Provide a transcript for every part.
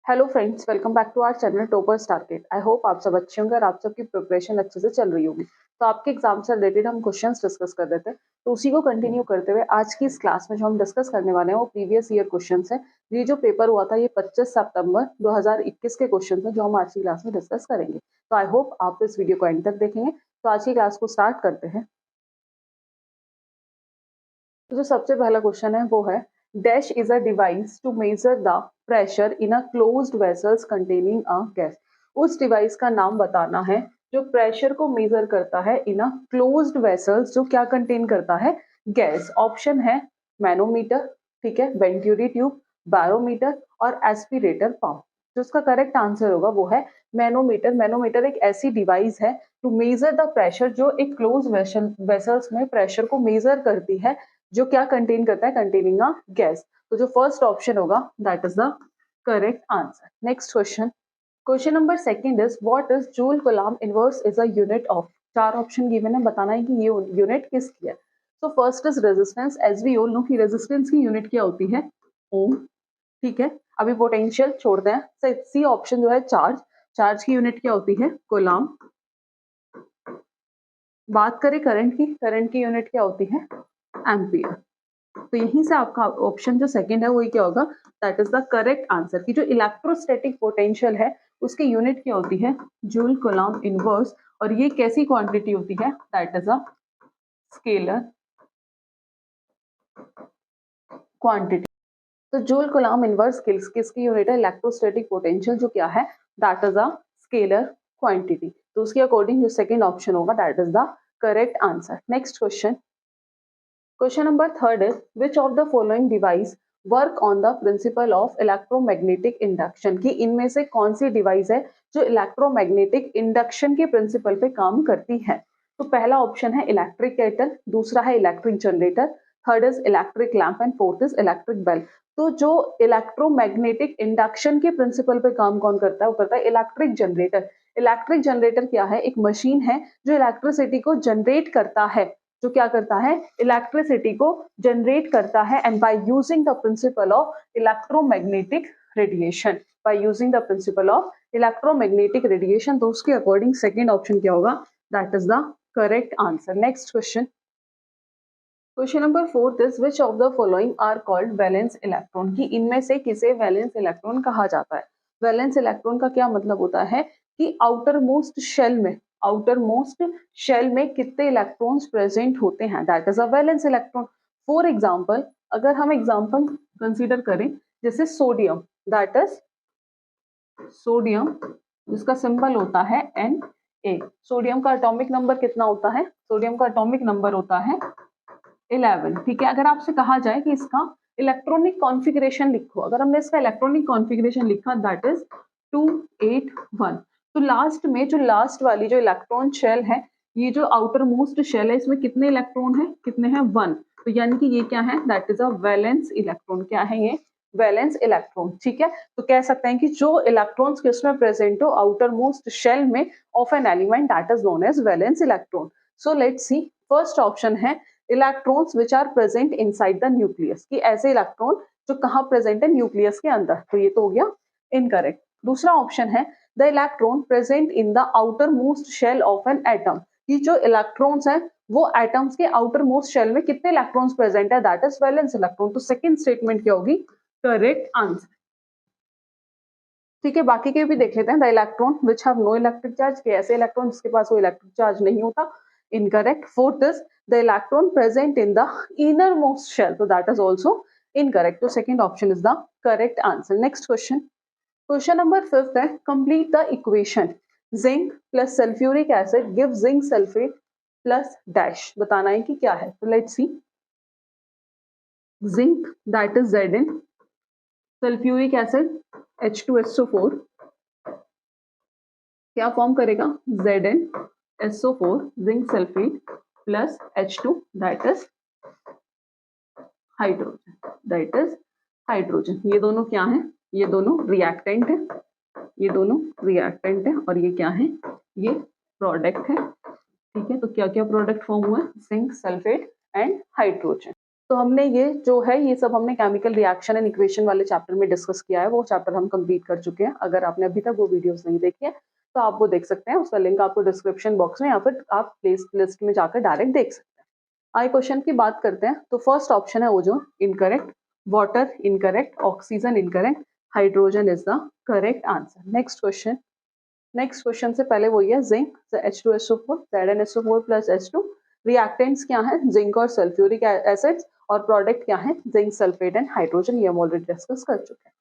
Hello friends, welcome back to our channel topper target. I hope आप सब अच्छे होंगे और आप सबकी प्रिपरेशन अच्छे से चल रही होगी। तो आपके एग्जाम से रिलेटेड हम क्वेश्चंस डिस्कस कर रहे थे, तो उसी को कंटिन्यू करते हुए आज की इस क्लास में जो हम डिस्कस करने वाले हैं वो प्रीवियस ईयर क्वेश्चंस है। ये जो पेपर हुआ था ये 25 सितंबर 2021 के क्वेश्चन है जो हम आज की क्लास में डिस्कस करेंगे। तो आई होप आप इस वीडियो को एंड तक देखेंगे। तो आज की क्लास को स्टार्ट करते हैं। तो जो सबसे पहला क्वेश्चन है वो है, dash is a device to measure the pressure in a closed vessels containing a gas. उस डिवाइस का नाम बताना है जो प्रेशर को मेजर करता है इन अ क्लोज्ड वेसल्स, जो क्या कंटेन करता है, गैस। ऑप्शन है मैनोमीटर, ठीक है, वेंट्यूरी ट्यूब, बैरोमीटर और एस्पिरेटर पंप। जो उसका करेक्ट आंसर होगा वो है मैनोमीटर। मैनोमीटर एक ऐसी डिवाइस है टू मेजर द प्रेशर जो एक क्लोज वेसल्स में प्रेशर को मेजर करती है, जो क्या कंटेन करता है, कंटेनिंग अ गैस। तो जो फर्स्ट ऑप्शन होगा that is the correct answer. Next question, question number second is what is joule coulomb inverse is a unit of. चार ऑप्शन गिवन है, बताना है कि ये यूनिट किसकी है। So first is resistance. As we all know कि रेजिस्टेंस की यूनिट क्या होती है, ओम, ठीक है। अभी पोटेंशियल छोड़ते हैं। सी ऑप्शन जो है चार्ज, चार्ज की यूनिट क्या होती है, कूलम्ब। बात करें करंट की, करंट की यूनिट क्या होती है, एम्पियर। तो यहीं से आपका ऑप्शन जो सेकंड है वही क्या होगा, that is the correct answer. की जो इलेक्ट्रोस्टैटिक पोटेंशियल है उसकी यूनिट क्या होती है, जूल कूलम्ब इनवर्स। और ये कैसी क्वांटिटी होती है, that is a scalar quantity. तो जूल कूलम्ब इनवर्स किसकी यूनिट है, इलेक्ट्रोस्टैटिक पोटेंशियल जो क्या है, that is a scalar quantity. तो उसके अकॉर्डिंग जो सेकंड ऑप्शन होगा that is the correct answer. Next question, question number third is which of the following device work on the principle of electromagnetic induction. की इनमें से कौन सी device है जो इलेक्ट्रोमैग्नेटिक इंडक्शन के प्रिंसिपल पे काम करती है। तो पहला ऑप्शन है इलेक्ट्रिक केटल, दूसरा है electric generator, third is electric lamp and fourth is electric bell. तो जो इलेक्ट्रोमैग्नेटिक इंडक्शन के प्रिंसिपल पे काम कौन करता है, वो करता है इलेक्ट्रिक जनरेटर। इलेक्ट्रिक जनरेटर क्या है, एक मशीन है जो इलेक्ट्रिसिटी को जनरेट करता है, जो क्या करता है, इलेक्ट्रिसिटी को जनरेट करता है। And by using the principle of electromagnetic radiation, by using the principle of electromagnetic radiation. तो उसके अकॉर्डिंग सेकंड ऑप्शन क्या होगा, that is the correct answer. Next question, question number fourth is which of the following are called valence electron. की इनमें से किसे valence electron कहा जाता है। वैलेंस इलेक्ट्रॉन का क्या मतलब होता है कि आउटर मोस्ट शेल में, आउटर मोस्ट शेल में कितने इलेक्ट्रॉन्स प्रेजेंट होते हैं, that is a valence electron. For example, अगर हम एग्जांपल कंसीडर करें जैसे सोडियम, दैट इज सोडियम जिसका सिंबल होता है Na। सोडियम का एटॉमिक नंबर कितना होता है, सोडियम का एटॉमिक नंबर होता है 11, ठीक है। अगर आपसे कहा जाए कि इसका इलेक्ट्रॉनिक कॉन्फ़िगरेशन लिखो, अगर हमने इसका इलेक्ट्रॉनिक कॉन्फ़िगरेशन लिखा दैट इज 281, तो लास्ट में जो लास्ट वाली जो इलेक्ट्रॉन शेल है, ये जो आउटर मोस्ट शेल है, इसमें कितने इलेक्ट्रॉन है, कितने हैं, 1। तो यानी कि ये क्या है, that is a valence electron. क्या है ये, वैलेंस इलेक्ट्रॉन, ठीक है। तो कह सकते हैं कि जो इलेक्ट्रॉन्स किसमें प्रेजेंट हो, आउटर मोस्ट शेल में of an element, that is known as valence electron. So let's see, first option है electrons which are present inside the nucleus. की ऐसे इलेक्ट्रॉन जो कहाँ प्रेजेंट है, न्यूक्लियस के अंदर। तो ये तो हो गया इनकरेक्ट। दूसरा ऑप्शन है the electron present in the outer most shell of an atom. ये जो इलेक्ट्रॉन्स हैं वो एटम्स के आउटर मोस्ट शेल में कितने इलेक्ट्रॉन्स प्रेजेंट है, दैट इज वैलेंस इलेक्ट्रॉन। तो सेकंड स्टेटमेंट क्या होगी, करेक्ट आंसर, ठीक है। बाकी के भी देख लेते हैं, the electron which have no electric charge, के ऐसे इलेक्ट्रॉन जिसके पास वो इलेक्ट्रिक चार्ज नहीं होता, incorrect. Fourth is the electron present in the innermost shell, तो दैट इज ऑल्सो इनकरेक्ट। तो second option is the correct answer. Next question, question number fifth है complete the equation zinc plus sulphuric acid give zinc sulphate plus dash. बताना है कि क्या है। तो let's see, zinc that is Zn, sulphuric acid H2SO4 क्या form करेगा, ZnSO4 zinc sulphate plus H2 that is hydrogen, that is hydrogen. ये दोनों क्या है, ये दोनों रिएक्टेंट है, ये दोनों रिएक्टेंट है और ये क्या है, ये प्रोडक्ट है, ठीक है। तो क्या क्या प्रोडक्ट फॉर्म हुआ है, जिंक सल्फेट एंड हाइड्रोजन। तो हमने ये जो है ये सब हमने केमिकल रिएक्शन एंड इक्वेशन वाले चैप्टर में डिस्कस किया है, वो चैप्टर हम कंप्लीट कर चुके हैं। अगर आपने अभी तक वो वीडियोस नहीं देखी है तो आप वो देख सकते हैं, उसका लिंक आपको डिस्क्रिप्शन बॉक्स में या फिर आप प्लेलिस्ट में जाकर डायरेक्ट देख सकते हैं। आइए क्वेश्चन की बात करते हैं। तो फर्स्ट ऑप्शन है ozone incorrect, water incorrect, oxygen incorrect, hydrogen is the correct answer. Next question से पहले वही है zinc H2SO4 ZnSO4 plus H2, reactants क्या है जिंक और सल्फ्यूरिक एसिड्स, और प्रोडक्ट क्या है जिंक सल्फेट एंड हाइड्रोजन, ये हम ऑलरेडी डिस्कस कर चुके हैं।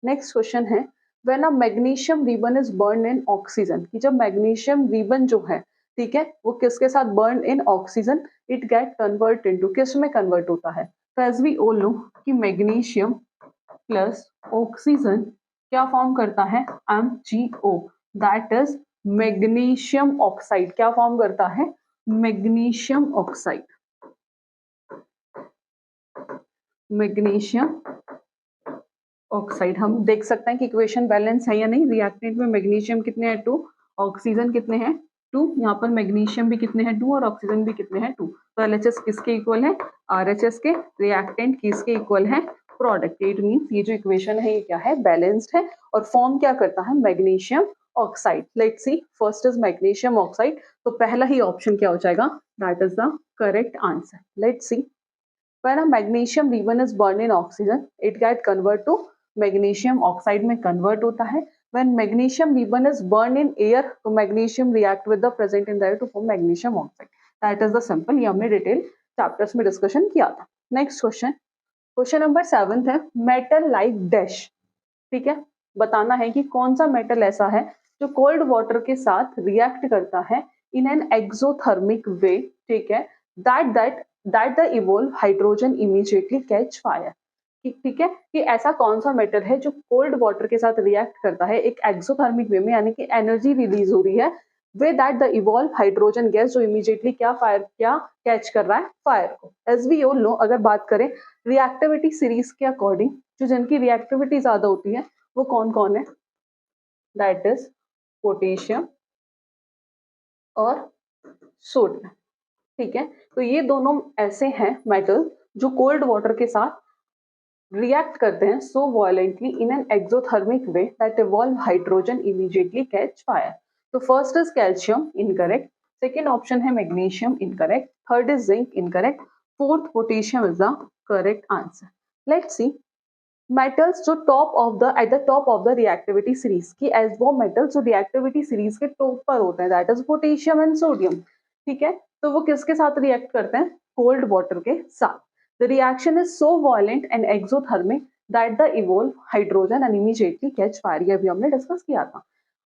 नेक्स्ट क्वेश्चन है when a magnesium ribbon is burn in oxygen, कि जब मैग्नीशियम रिबन जो है ठीक है वो किसके साथ burn in oxygen, it get convert into, किस में कन्वर्ट होता है। तो एज वी ऑल नो कि मैग्नीशियम प्लस ऑक्सीजन क्या फॉर्म करता है MgO, that is magnesium oxide. क्या फॉर्म करता है मैग्नीशियम ऑक्साइड। मैग्नीशियम ऑक्साइड हम देख सकते हैं कि इक्वेशन बैलेंस है या नहीं। रिएक्टेंट में मैग्नीशियम कितने हैं 2, ऑक्सीजन कितने हैं 2, यहाँ पर मैग्नीशियम भी कितने हैं 2 और ऑक्सीजन भी कितने हैं 2। तो LHS किसके इक्वल है RHS के, रिएक्टेंट किसके इक्वल है प्रोडक्ट। इट मींस ये जो इक्वेशन है ये क्या है बैलेंस्ड है और फॉर्म क्या करता है magnesium oxide. Let's see first is magnesium oxide, तो पहला ही ऑप्शन क्या हो जाएगा that is the correct answer. Let's C when a magnesium ribbon is burned in oxygen it get convert to magnesium oxide में convert होता है। when magnesium ribbon is burned in air तो magnesium react with the present in the air to form magnesium oxide, that is the simple, ये हमने detail chapters में discussion किया था। Next question number 7 है मेटल लाइक डैश, ठीक है बताना है कि कौन सा मेटल ऐसा है जो कोल्ड वाटर के साथ रिएक्ट करता है इन एन एक्सोथर्मिक वे, ठीक है that the evolve hydrogen immediately catch fire, ठीक है कि ऐसा कौन सा मेटल है जो कोल्ड वाटर के साथ रिएक्ट करता है एक एक्सोथर्मिक वे में, यानी कि एनर्जी रिलीज हो रही है, way that the evolve hydrogen gas जो इमीडिएटली क्या कैच कर रहा है फायर को। एज वी ऑल नो अगर बात करें रिएक्टिविटी सीरीज के अकॉर्डिंग जो जिनकी रिएक्टिविटी ज्यादा होती है वो कौन कौन है, दैट इज पोटेशियम और सोडियम, ठीक है। तो ये दोनों ऐसे हैं मेटल जो कोल्ड वाटर के साथ रिएक्ट करते हैं so violently in an exothermic way that evolve hydrogen immediately catch fire. तो first is calcium incorrect, second option है magnesium incorrect, third is zinc incorrect, fourth potassium is the correct answer. Let's see metals जो at the top of the reactivity series की, as वो metals जो reactivity series के top पर होते हैं that is potassium and sodium, ठीक है। तो वो किसके साथ रिएक्ट करते हैं कोल्ड वाटर के साथ। The reaction is so violent and exothermic that the evolve hydrogen and immediately catch fire, ये भी हमने डिस्कस किया था।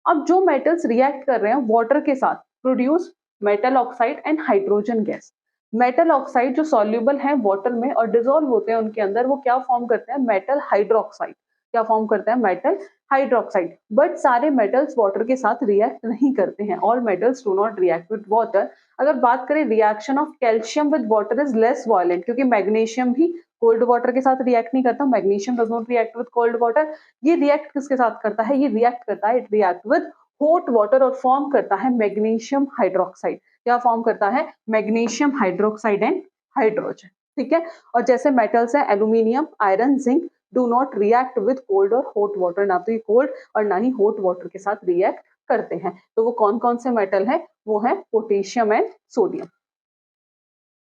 अब जो मेटल्स रिएक्ट कर रहे हैं वाटर के साथ produce metal oxide and hydrogen gas. Metal oxide जो सॉल्युबल है वाटर में और डिसॉल्व होते हैं उनके अंदर, वो क्या फॉर्म करते हैं मेटल हाइड्रोक्साइड, क्या फॉर्म करते हैं मेटल हाइड्रोक्साइड। बट सारे मेटल्स वाटर के साथ रिएक्ट नहीं करते हैं, all metals do not react with water. अगर बात करें reaction of calcium with water is less violent, क्योंकि मैग्नीशियम भी कोल्ड वाटर के साथ रिएक्ट नहीं करता, magnesium does not react with cold water. ये रिएक्ट किसके साथ करता है, ये रिएक्ट करता है, it react with hot water और फॉर्म करता है मैग्नीशियम हाइड्रोक्साइड। क्या फॉर्म करता है मैग्नीशियम हाइड्रोक्साइड एंड हाइड्रोजन, ठीक है। और जैसे मेटल्स है aluminium iron zinc do not react with cold और हॉट वाटर, ना तो ये कोल्ड और ना ही हॉट वाटर के साथ रिएक्ट करते हैं। तो वो कौन कौन से मेटल है, वो है potassium and sodium.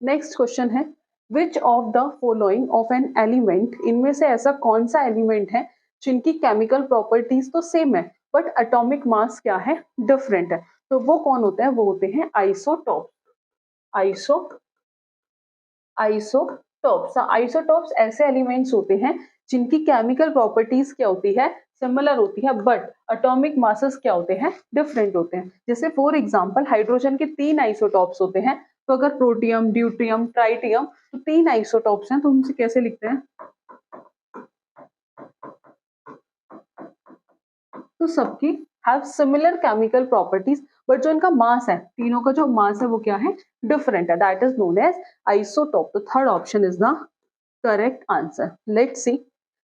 Next question है which of the following of an element, इनमें से ऐसा कौन सा एलिमेंट है जिनकी केमिकल प्रॉपर्टीज तो सेम है बट एटॉमिक मास क्या है डिफरेंट है। तो वो कौन होते हैं, वो होते हैं आइसोटॉप। आइसोटॉप्स ऐसे एलिमेंट्स होते हैं जिनकी केमिकल प्रॉपर्टीज क्या होती है सिमिलर होती है बट एटॉमिक मासेस क्या होते हैं डिफरेंट होते हैं। जैसे फॉर एग्जांपल हाइड्रोजन के 3 आइसोटॉप्स होते हैं, तो अगर प्रोटियम ड्यूट्रियम ट्राइटियम तो 3 आइसोटॉप्स हैं, तो उनसे कैसे लिखते हैं, तो सबकी have similar chemical properties but जो इनका मास है, तीनों का जो मास है वो क्या है डिफरेंट है, that is known as isotope. तो third option is the correct answer. Let's see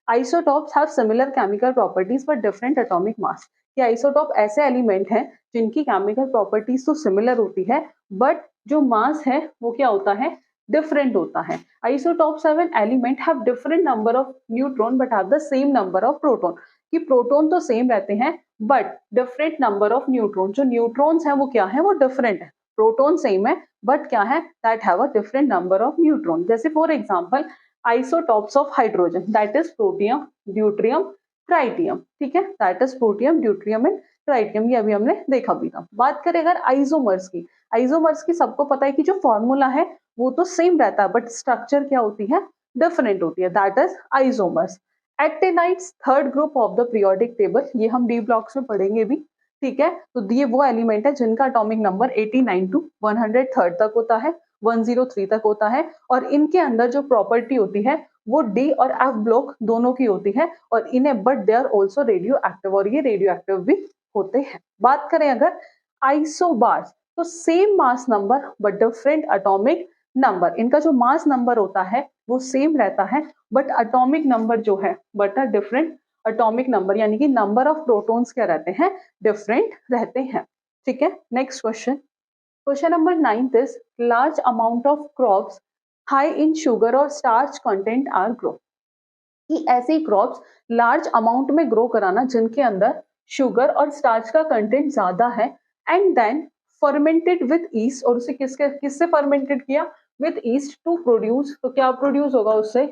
isotopes have similar chemical properties but different atomic mass. ये आइसोटॉप ऐसे एलिमेंट हैं जिनकी केमिकल प्रॉपर्टीज तो सिमिलर होती है बट जो मास है वो क्या होता है डिफरेंट होता है। Isotopes have an element have different number of neutron but have the same number of proton, कि प्रोटॉन तो सेम रहते हैं but different number of neutron, जो न्यूट्रॉन्स हैं वो क्या है, वो डिफरेंट है। प्रोटॉन सेम है बट क्या है, that have a different number of neutron. जैसे for example isotopes of hydrogen, that is protium, deuterium, tritium, ठीक है, that is protium, deuterium and tritium, ये अभी हमने देखा भी था। बात करें अगर आइसोमर्स की, आइसोमर्स की सबको पता है कि जो फॉर्मूला है वो तो सेम रहता है बट स्ट्रक्चर क्या होती है, डिफरेंट होती है, that is isomers. Actinides third group of the periodic table, ये हम डी ब्लॉक्स में पढ़ेंगे भी, ठीक है। तो ये वो एलिमेंट है जिनका एटॉमिक नंबर 89 टू 103 तक होता है, 103 तक होता है, और इनके अंदर जो प्रॉपर्टी होती है वो डी और एफ ब्लॉक दोनों की होती है, और इन्हें but they are also radioactive, और ये रेडियो एक्टिव भी होते हैं। बात करें अगर आइसोबार्स, तो same mass number but different atomic number, इनका जो मास नंबर होता है वो सेम रहता है बट एटॉमिक नंबर जो है but a different atomic number, यानी कि नंबर ऑफ प्रोटॉन्स क्या रहते हैं, डिफरेंट रहते हैं, ठीक है। Next question, question number 9 is large amount of crops high in sugar और स्टार्च कंटेंट आर ग्रो, कि ऐसी क्रॉप्स लार्ज अमाउंट में ग्रो कराना जिनके अंदर शुगर और स्टार्च का कंटेंट ज्यादा है, and then fermented with yeast, और उसे किससे फर्मेंटेड किया, विथ ईस्ट टू प्रोड्यूस, तो क्या प्रोड्यूस होगा उससे,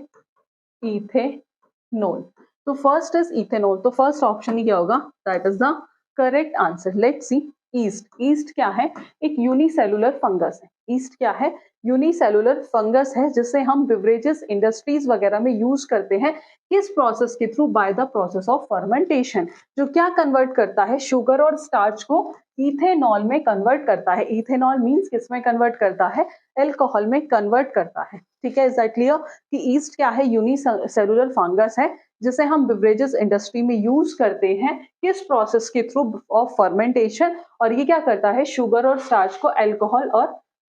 इथेनॉल। तो फर्स्ट इज इथेनॉल, तो फर्स्ट ऑप्शन ही क्या होगा, that is the correct answer. Let's C east, east क्या है, एक यूनिसेलुलर फंगस है। ईस्ट क्या है, यूनिसेलुलर फंगस है जिसे हम बिवरेजेस इंडस्ट्रीज वगैरह में यूज करते हैं, किस प्रोसेस के through, by the process of fermentation, जो क्या कन्वर्ट करता है, शुगर और स्टार्च को इथेनॉल में कन्वर्ट करता है। इथेनॉल मींस किस में कन्वर्ट करता है, एल्कोहल में कन्वर्ट करता है, ठीक है। इज दैट क्लियर कि ईस्ट क्या है, यूनिसेलुलर फंगस है जिसे हम बिवरेजेस इंडस्ट्री में यूज करते हैं, किस प्रोसेस के थ्रू, ऑफ फर्मेंटेशन, और ये क्या करता है, शुगर और स्टार्च को अल्कोहल और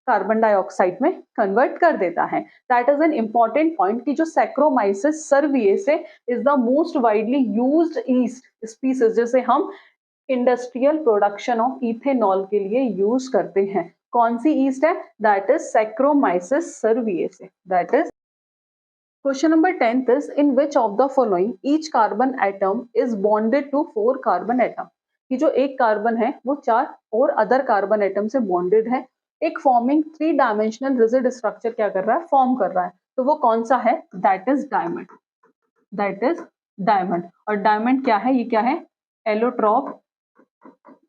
कार्बन डाइऑक्साइड में कन्वर्ट कर देता है। That is an important point कि जो Saccharomyces cerevisiae is the most widely used yeast species, जिसे हम इंडस्ट्रियल प्रोडक्शन ऑफ इथेनॉल के लिए यूज करते हैं। कौन सी ईस्ट है, that is Saccharomyces cerevisiae, that is. Question number 10th is in which of the following each carbon atom is bonded to 4 carbon atom, कि जो एक कार्बन है वो 4 और अदर कार्बन एटम से बॉन्डेड है, एक फॉर्मिंग 3 डायमेंशनल रिजिड स्ट्रक्चर क्या कर रहा है, फॉर्म कर रहा है, तो वो कौन सा है, that is diamond, that is diamond. और डायमंड क्या है, ये क्या है, allotrope,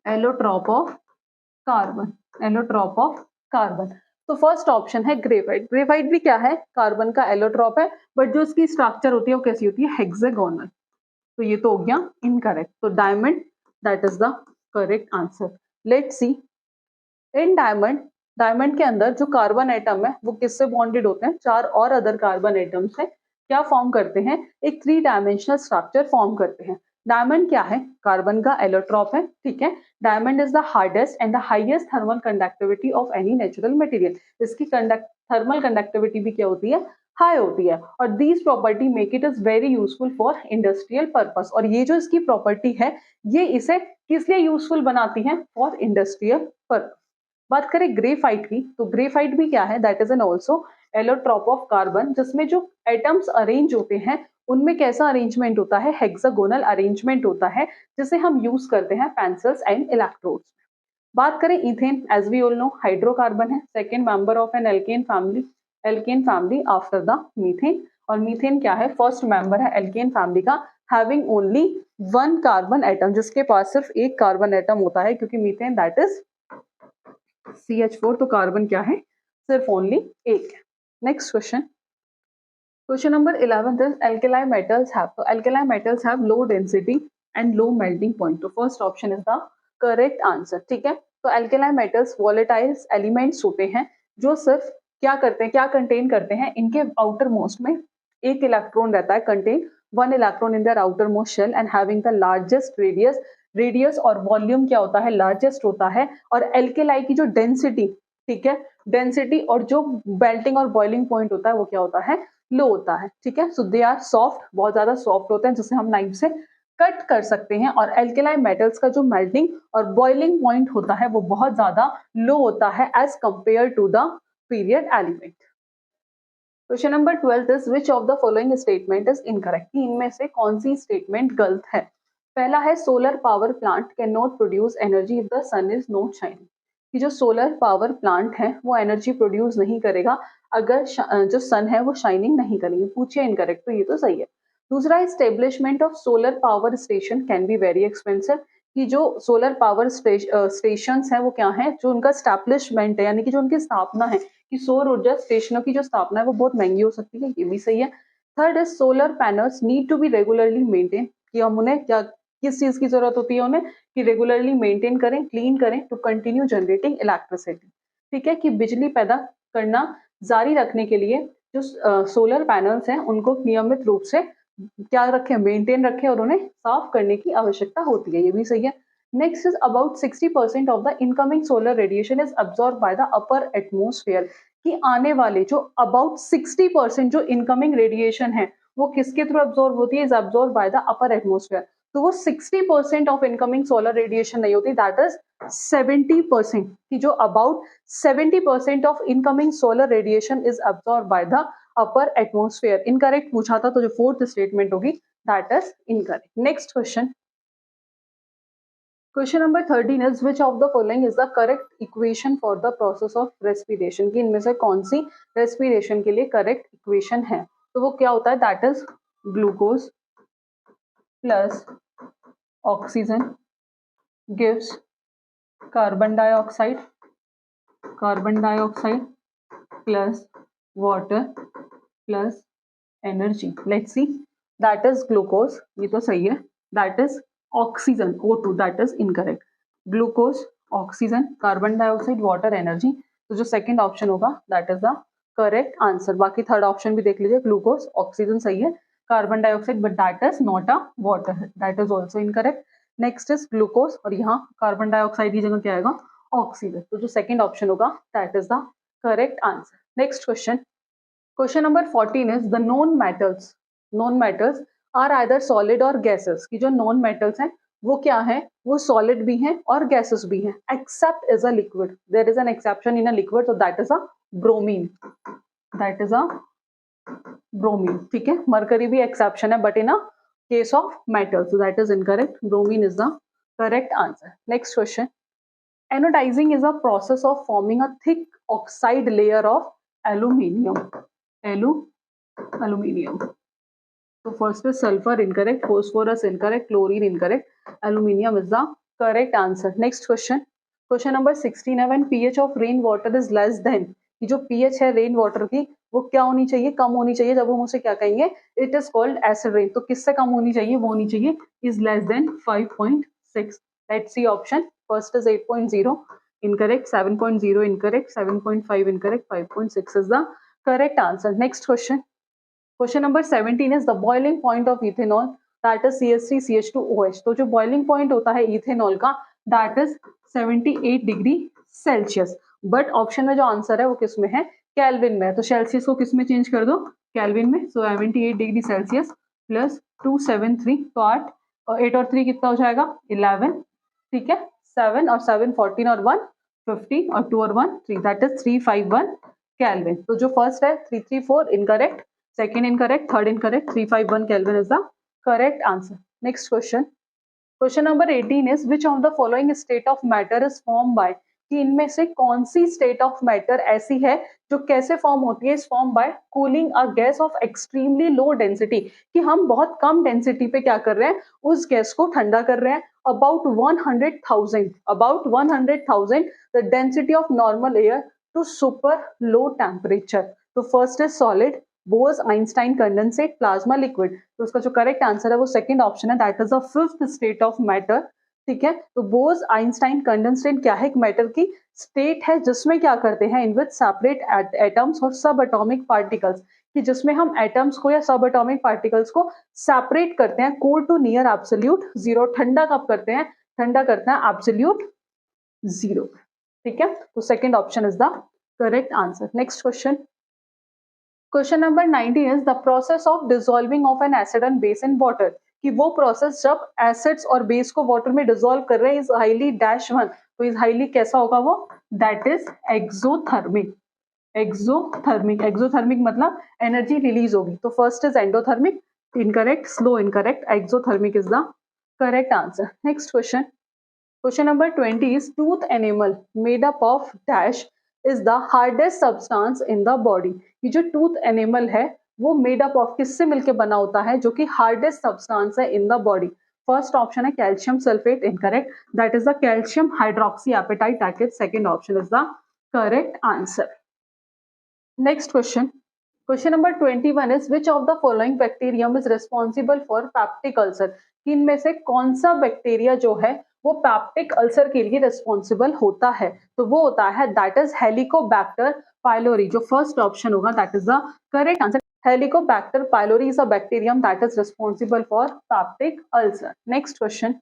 allotrope of carbon, allotrope of carbon. तो फर्स्ट ऑप्शन है ग्रेफाइट, ग्रेफाइट भी क्या है, कार्बन का एलोट्रॉप है बट जो इसकी स्ट्रक्चर होती है वो कैसी होती है, हेक्सागोनल, तो ये तो हो गया इनकरेक्ट। तो diamond that is the correct answer. Let's C in diamond, diamond के अंदर जो कार्बन एटम है वो किससे बॉन्डेड होते हैं, 4 और अदर कार्बन एटम से क्या फॉर्म करते हैं, एक 3 डायमेंशनल स्ट्रक्चर फॉर्म करते हैं। डायमंड क्या है, कार्बन का एलोट्रॉप है, ठीक है। Diamond is the hardest and the highest thermal conductivity of any natural material, इसकी थर्मल कंडक्टिविटी भी क्या होती है, हाई होती है, और these property make it is very useful for industrial purpose, और ये जो इसकी प्रॉपर्टी है ये इसे किस लिए यूजफुल बनाती है, फॉर इंडस्ट्रियल पर्पस। बात करें ग्रेफाइट की, तो ग्रेफाइट भी क्या है, that is N also allotrope of carbon, जिसमें जो एटम्स अरेंज होते हैं उनमें कैसा अरेंजमेंट होता है, हेक्सागोनल अरेंजमेंट होता है, जिसे हम यूज करते हैं पेंसिल्स एंड इलेक्ट्रोड्स। बात करें ethane, as we all know hydrocarbon है, second member of an alkane family, alkane family after the methane, और मीथेन क्या है, फर्स्ट मेंबर है एल्केन फैमिली का, हैविंग ओनली 1 कार्बन एटम, जिसके पास सिर्फ एक कार्बन एटम होता है, क्योंकि मीथेन दैट इज CH4, तो कार्बन क्या है, सिर्फ ओनली एक है। Next question, question number 11 is alkali metals have, तो alkali metals have low density and low melting point, तो first option is the correct answer, ठीक है। तो alkali metals वॉलेटाइल्स एलिमेंट्स होते हैं जो सिर्फ क्या करते हैं, क्या कंटेन करते हैं, इनके आउटर मोस्ट में एक इलेक्ट्रॉन रहता है, contain 1 electron in their outer most shell and having the largest radius, radius और वॉल्यूम क्या होता है, लार्जेस्ट होता है, और एल्केलाई की जो डेंसिटी, ठीक है, डेंसिटी और जो बेल्टिंग और बॉइलिंग पॉइंट होता है वो क्या होता है, लो होता है, ठीक है। सो दे आर सॉफ्ट, बहुत ज्यादा सॉफ्ट होते हैं जिसे हम नाइफ से कट कर सकते हैं, और एल्केलाई मेटल्स का जो मेल्टिंग और बॉइलिंग पॉइंट होता है वो बहुत ज्यादा लो होता है as compare to the period element. Question number 12 is which of the following statement is incorrect, कि इनमें से कौन सी स्टेटमेंट गलत है। पहला है solar power plant can not produce energy if the sun is not shining, कि जो सोलर पावर प्लांट है वो एनर्जी प्रोड्यूस नहीं करेगा अगर जो सन है वो शाइनिंग नहीं करेगी। पूछिए इनकरेक्ट, तो ये तो सही है। दूसरा, establishment of solar power station can be very expensive, कि जो सोलर पावर स्टेशन है वो क्या है, जो उनका स्टैब्लिशमेंट है यानी कि जो उनकी स्थापना है कि सौर ऊर्जा स्टेशनों की जो स्थापना है वो बहुत महंगी हो सकती है, ये भी सही है। Third is solar panels need to be regularly maintain, कि हम उन्हें क्या किस चीज की जरूरत होती है उन्हें, कि रेगुलरली मेंटेन करें, क्लीन करें टू कंटिन्यू जनरेटिंग इलेक्ट्रिसिटी। ठीक है, कि बिजली पैदा करना जारी रखने के लिए जो सोलर पैनल्स हैं उनको नियमित रूप से क्या रखें, मेंटेन रखें और उन्हें साफ करने की आवश्यकता होती है, ये भी सही है। Next is about 60% of the incoming solar radiation is absorb by the upper atmosphere, कि आने वाले जो अबाउट 60% जो इनकमिंग रेडिएशन है वो किसके थ्रू अब्सॉर्ब होती है, is absorb by the upper atmosphere. तो वो 60% ऑफ इनकमिंग सोलर रेडिएशन नहीं होती, दैट इज 70%, कि जो about 70% of incoming solar radiation is absorb by the upper atmosphere. Incorrect पूछा था, तो जो फोर्थ स्टेटमेंट होगी that is incorrect. Next question, question number 13 is which of the following is the correct equation for the process of respiration, की इनमें से कौन सी respiration के लिए करेक्ट इक्वेशन है। तो वो क्या होता है, that is glucose plus oxygen gives carbon dioxide plus water plus energy. Let's see, that is glucose, ये तो सही है। That is oxygen O2, that is incorrect. Glucose, oxygen, carbon dioxide, water, energy, तो जो सेकंड ऑप्शन होगा that is the correct answer. बाकी third option भी देख लीजिए, ग्लूकोज, ऑक्सीजन सही है, carbon dioxide but that is not a water, that is also incorrect. Next is glucose और यहाँ कार्बन डाइऑक्साइड की जगह क्या आएगा, ऑक्सीजन, तो जो सेकंड ऑप्शन होगा that is the correct answer. Next question, question number 14 is the non metals are either solid और गैसेस, की जो नॉन मेटल्स हैं वो क्या है, वो सॉलिड भी हैं और गैसेस भी हैं, except is a liquid, there is an exception in a liquid, so that is a bromine, ठीक है। मरकरी भी एक्सेप्शन है but in a case of metal, so that is incorrect, bromine is the correct answer. Next question, anodizing is a process of forming a thick oxide layer of aluminium. Aluminium. So first is sulfur incorrect, phosphorus incorrect, chlorine incorrect, aluminium is the correct answer. Next question. Question number 16 है, when pH of rain water is less than, कि जो pH है rain water की वो क्या होनी चाहिए, कम होनी चाहिए, जब हम उसे क्या कहेंगे, it is called acid rain. तो किससे कम होनी चाहिए, वो होनी चाहिए is less than 5.6। Let's see option, first is 8.0 incorrect, 7.0 incorrect, 7.5 incorrect, 5.6 is the correct answer. Next question. Question number 17 is the boiling point of ethanol, that is CH3CH2OH. तो जो boiling point होता है इथेनॉल का that is 78 degree Celsius, but option में जो answer है वो किस में है, केल्विन में। तो सेल्सियस को किस में चेंज कर दो, केल्विन में। सो 78 डिग्री सेल्सियस प्लस 273, तो 8 और 3 कितना हो जाएगा, 11, ठीक है। 7 और 7 14 और 1 15 और 2 और 1 3, दैट इज 351 केल्विन। तो जो फर्स्ट है 334 incorrect, second incorrect, third incorrect, 351 Kelvin is the correct answer. Next question. Question number 18 is which of the following state of matter is formed by, कि इनमें से कौन सी state of matter ऐसी है जो कैसे फॉर्म होती है, is form by cooling a gas off extremely low density, कि हम बहुत कम डेंसिटी पे क्या कर रहे हैं, उस गैस को ठंडा कर रहे हैं। About 100,000 the density of normal air to super low temperature. तो first is solid, Bose Einstein condensate, plasma, liquid. तो उसका जो करेक्ट आंसर है वो सेकंड ऑप्शन है, that is the fifth state of matter, ठीक है। तो बोस आइंस्टाइन कंडेंसेट क्या है, एक मैटर की स्टेट है जिसमें क्या करते हैं, इन विच सेपरेट एटम्स और सब एटॉमिक पार्टिकल्स, कि जिसमें हम एटम्स को या सब एटॉमिक पार्टिकल्स को सेपरेट करते हैं cold to near absolute zero. ठंडा कब करते हैं, ठंडा करते हैं एब्सोल्यूट जीरो, ठीक है। तो second option is the correct answer. Next question, question number 90 is the process of dissolving of N acid and base in water, कि वो प्रोसेस जब एसिड्स और बेस को वाटर में डिसॉल्व कर रहे हैं इज हाईली डैश वन, तो इज हाईली कैसा होगा वो, that is exothermic, exothermic, exothermic मतलब एनर्जी रिलीज होगी, तो first is endothermic, incorrect, slow incorrect, exothermic is the correct answer. Next question, question number 20 is tooth enamel made up of dash is the hardest substance in the body। ये जो tooth enamel है वो made up of किससे मिलके बना होता है जो कि hardest substance है in the body। First option है calcium sulphate, incorrect, that is the calcium hydroxyapatite packet, second option is the correct answer. Next question, question number 21 is which of the following bacterium is responsible for peptic ulcer. इनमें से कौन सा bacteria जो है वो peptic ulcer के लिए responsible होता है, तो वो होता है दैट इज हेलिकोबैक्टर पाइलोरी, जो फर्स्ट ऑप्शन होगा that is the correct answer. Helicobacter pylori is a bacterium that is responsible for peptic ulcer. Next question,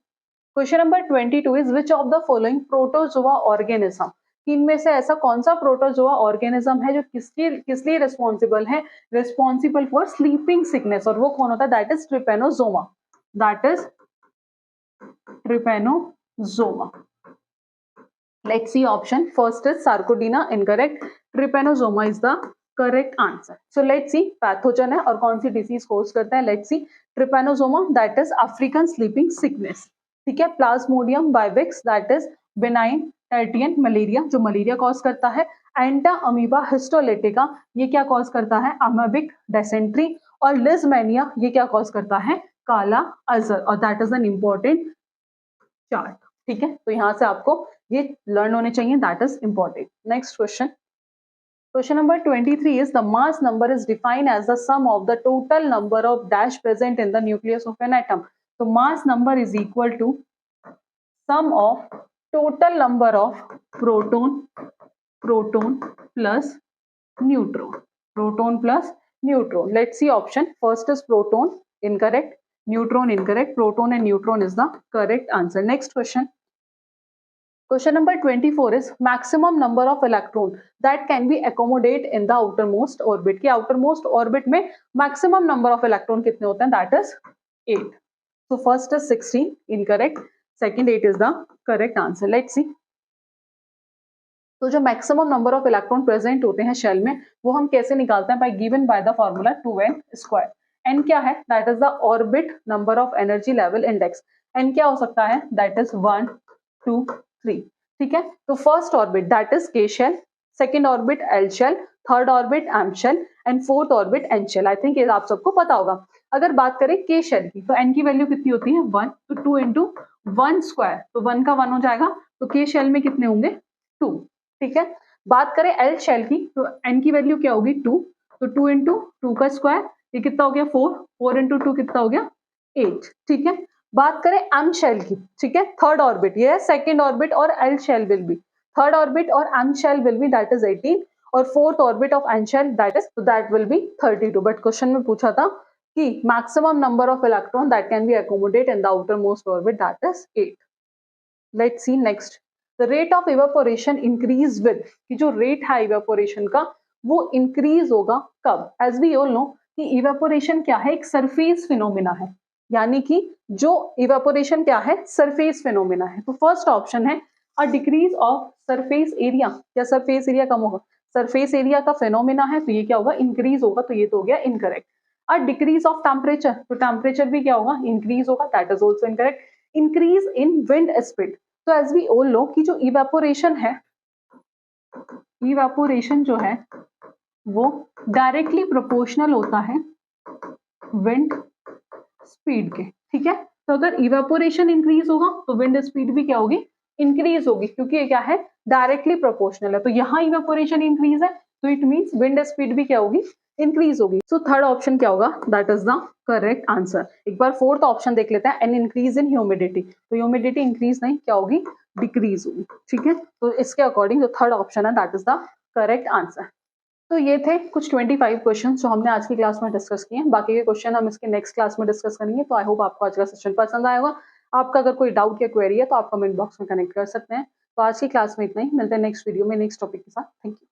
question number 22 is which of the following protozoa organism. इनमें से ऐसा कौन सा protozoa organism है जो किस लिए रिस्पॉन्सिबल है, रिस्पॉन्सिबल फॉर स्लीपिंग सिकनेस, और वो कौन होता है that is trypanosoma, that is trypanosoma. Let's see option. First is Sarcodina, incorrect. Trypanosoma is the correct answer. So let's see pathogen है और कौन सी डिसीज कोज करता है। Let's see Trypanosoma, that is African sleeping sickness, ठीक है। Plasmodium vivax, that is benign tertian malaria, जो malaria cause करता है। एंटा अमीबा हिस्टोलेटिका, ये क्या कॉज करता है, अमेबिक डेसेंट्री। और लिजमेनिया, ये क्या कॉज करता है, काला अल्सर, और that is an important chart, ठीक है। तो यहाँ से आपको ये लर्न होने चाहिए, that is important. Next question, question number 23 is the mass number is defined as the sum of the total number of dash present in the nucleus of an atom। तो mass number is equal to sum of total number of proton plus neutron, proton plus neutron। Let's see option. First is proton, incorrect. Neutron, incorrect. Proton and neutron is the correct answer. Next question. Question number 24 is maximum number of electron that can be accommodate in the outermost orbit। कि outermost orbit में maximum number of electron कितने होते हैं, that is 8। So first is 16, incorrect. Second 8 is the correct answer. Let's see. तो जो maximum number of electron present होते हैं shell में वो हम कैसे निकालते हैं, bye given by the formula 2n²। n क्या है, that is the orbit number of energy level index. n क्या हो सकता है, दैट इज 1 2 3, ठीक है। तो first orbit that is k shell, second orbit l shell, third orbit m shell and fourth orbit n shell. I think ये आप सबको पता होगा। अगर बात करें k शेल की तो n की वैल्यू कितनी होती है 1, तो 2 इंटू 1², तो 1 का 1 हो जाएगा, तो k शेल में कितने होंगे 2, ठीक है। बात करें एल शेल की तो एन की वैल्यू क्या होगी 2, तो 2 इंटू 2 का स्क्वायर, ये कितना हो गया 4, 4 इंटू 2 कितना हो गया 8, ठीक है। बात करें एम शेल की, ठीक है, थर्ड ऑर्बिट, ये है सेकंड ऑर्बिट और L shell will be, third orbit और M shell will be that is 18 और fourth orbit of N shell that will be 32। But question में पूछा था कि maximum number of electron that can be accommodate in the outer most orbit that is 8। Let's see next, the rate of evaporation increase with, कि जो rate है evaporation का वो increase होगा कब। एज वी ऑल नो कि evaporation क्या है, एक सरफेस फिनोमिना है, यानी कि जो इवेपोरेशन क्या है सरफेस फिनोमिना है। तो फर्स्ट ऑप्शन है a decrease of surface area, क्या सरफेस एरिया कम होगा, सरफेस एरिया का फिनोमिना है तो ये क्या होगा इंक्रीज होगा, तो ये तो हो गया incorrect. A decrease of temperature, तो टेम्परेचर भी क्या होगा इंक्रीज होगा, that is also incorrect. Increase in wind speed, तो एज वी ऑल नो कि जो इवेपोरेशन है, इवेपोरेशन जो है वो डायरेक्टली प्रोपोर्शनल होता है विंड स्पीड के, ठीक है। तो अगर इवेपोरेशन इंक्रीज होगा तो विंड स्पीड भी क्या होगी इंक्रीज होगी, क्योंकि ये क्या है डायरेक्टली प्रोपोर्शनल है। तो यहाँ इवेपोरेशन इंक्रीज है तो इट मींस विंड स्पीड भी क्या होगी इंक्रीज होगी। सो थर्ड ऑप्शन क्या होगा, that is the correct answer. एक बार फोर्थ ऑप्शन देख लेते हैं, एन इंक्रीज इन ह्यूमिडिटी, तो ह्यूमिडिटी इंक्रीज नहीं क्या होगी डिक्रीज होगी, ठीक है। तो इसके अकॉर्डिंग जो थर्ड ऑप्शन है that is the correct answer. तो ये थे कुछ 25 क्वेश्चन जो हमने आज की क्लास में डिस्कस किए हैं। बाकी के क्वेश्चन हम इसके नेक्स्ट क्लास में डिस्कस करेंगे। तो आई होप आपको आज का सेशन पसंद आएगा। आपका अगर कोई डाउट या क्वेरी है तो आप कमेंट बॉक्स में कनेक्ट कर सकते हैं। तो आज की क्लास में इतना ही, मिलते हैं नेक्स्ट वीडियो में नेक्स्ट टॉपिक के साथ। Thank you.